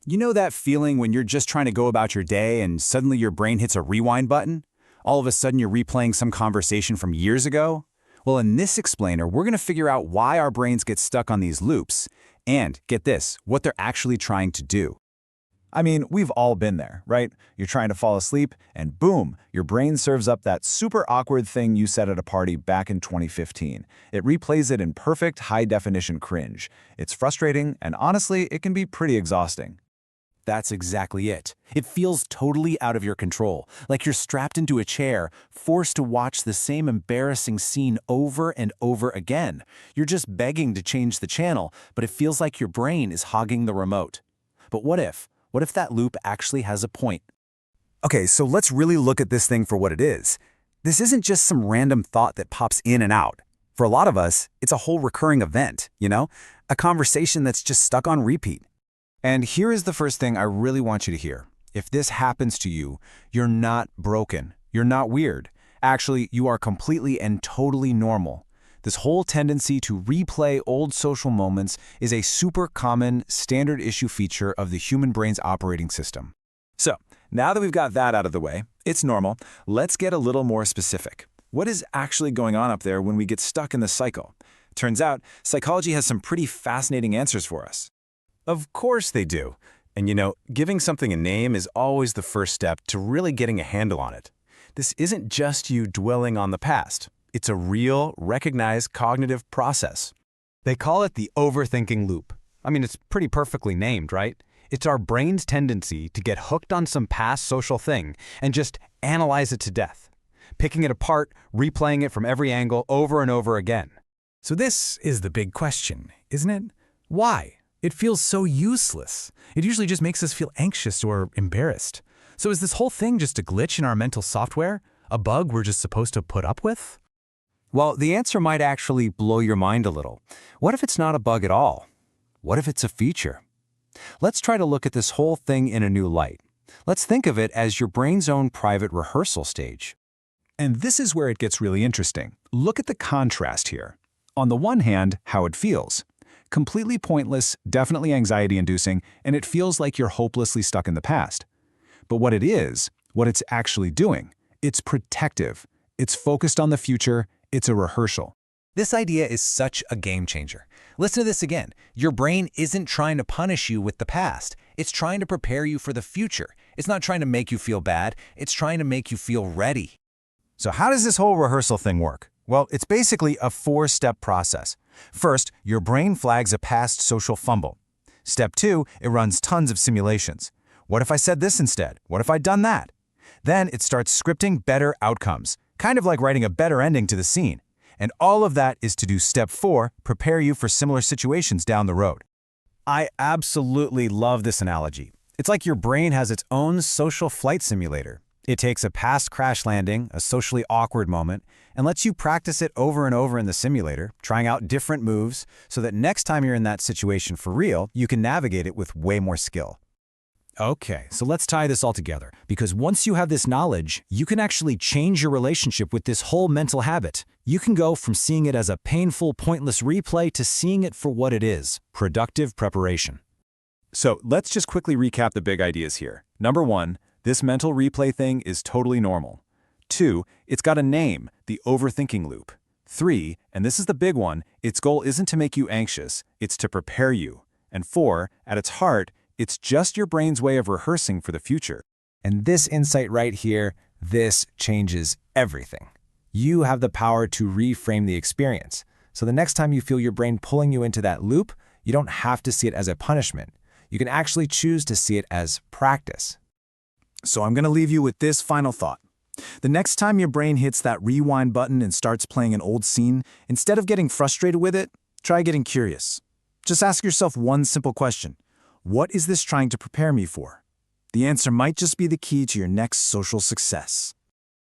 You know that feeling when you're just trying to go about your day and suddenly your brain hits a rewind button? All of a sudden you're replaying some conversation from years ago? Well, in this explainer, we're going to figure out why our brains get stuck on these loops and, get this, what they're actually trying to do. I mean, we've all been there, right? You're trying to fall asleep, and boom, your brain serves up that super awkward thing you said at a party back in 2015. It replays it in perfect high-definition cringe. It's frustrating, and honestly, it can be pretty exhausting. That's exactly it. It feels totally out of your control, like you're strapped into a chair, forced to watch the same embarrassing scene over and over again. You're just begging to change the channel, but it feels like your brain is hogging the remote. But what if? What if that loop actually has a point? Okay, so let's really look at this thing for what it is. This isn't just some random thought that pops in and out. For a lot of us, it's a whole recurring event, a conversation that's just stuck on repeat. And here is the first thing I really want you to hear. If this happens to you, you're not broken. You're not weird. Actually, you are completely and totally normal. This whole tendency to replay old social moments is a super common, standard issue feature of the human brain's operating system. So, now that we've got that out of the way, it's normal, let's get a little more specific. What is actually going on up there when we get stuck in the cycle? Turns out, psychology has some pretty fascinating answers for us. Of course they do. And giving something a name is always the first step to really getting a handle on it. This isn't just you dwelling on the past. It's a real, recognized cognitive process. They call it the overthinking loop. I mean, it's pretty perfectly named, right? It's our brain's tendency to get hooked on some past social thing and just analyze it to death, picking it apart, replaying it from every angle over and over again. So this is the big question, isn't it? Why? It feels so useless. It usually just makes us feel anxious or embarrassed. So is this whole thing just a glitch in our mental software? A bug we're just supposed to put up with? Well, the answer might actually blow your mind a little. What if it's not a bug at all? What if it's a feature? Let's try to look at this whole thing in a new light. Let's think of it as your brain's own private rehearsal stage. And this is where it gets really interesting. Look at the contrast here. On the one hand, how it feels. Completely pointless, definitely anxiety-inducing, and it feels like you're hopelessly stuck in the past. But what it's actually doing, it's protective. It's focused on the future. It's a rehearsal. This idea is such a game changer. Listen to this again. Your brain isn't trying to punish you with the past. It's trying to prepare you for the future. It's not trying to make you feel bad. It's trying to make you feel ready. So how does this whole rehearsal thing work? Well, it's basically a 4-step process. First, your brain flags a past social fumble. Step 2, it runs tons of simulations. What if I said this instead? What if I'd done that? Then it starts scripting better outcomes, kind of like writing a better ending to the scene. And all of that is to do step 4, prepare you for similar situations down the road. I absolutely love this analogy. It's like your brain has its own social flight simulator. It takes a past crash landing, a socially awkward moment, and lets you practice it over and over in the simulator, trying out different moves so that next time you're in that situation for real, you can navigate it with way more skill. Okay, so let's tie this all together, because once you have this knowledge, you can actually change your relationship with this whole mental habit. You can go from seeing it as a painful, pointless replay to seeing it for what it is, productive preparation. So let's just quickly recap the big ideas here. Number 1, this mental replay thing is totally normal. 2, it's got a name, the overthinking loop. 3, and this is the big one, its goal isn't to make you anxious, it's to prepare you. And 4, at its heart, it's just your brain's way of rehearsing for the future. And this insight right here, this changes everything. You have the power to reframe the experience. So the next time you feel your brain pulling you into that loop, you don't have to see it as a punishment. You can actually choose to see it as practice. So I'm going to leave you with this final thought. The next time your brain hits that rewind button and starts playing an old scene, instead of getting frustrated with it, try getting curious. Just ask yourself one simple question. What is this trying to prepare me for? The answer might just be the key to your next social success.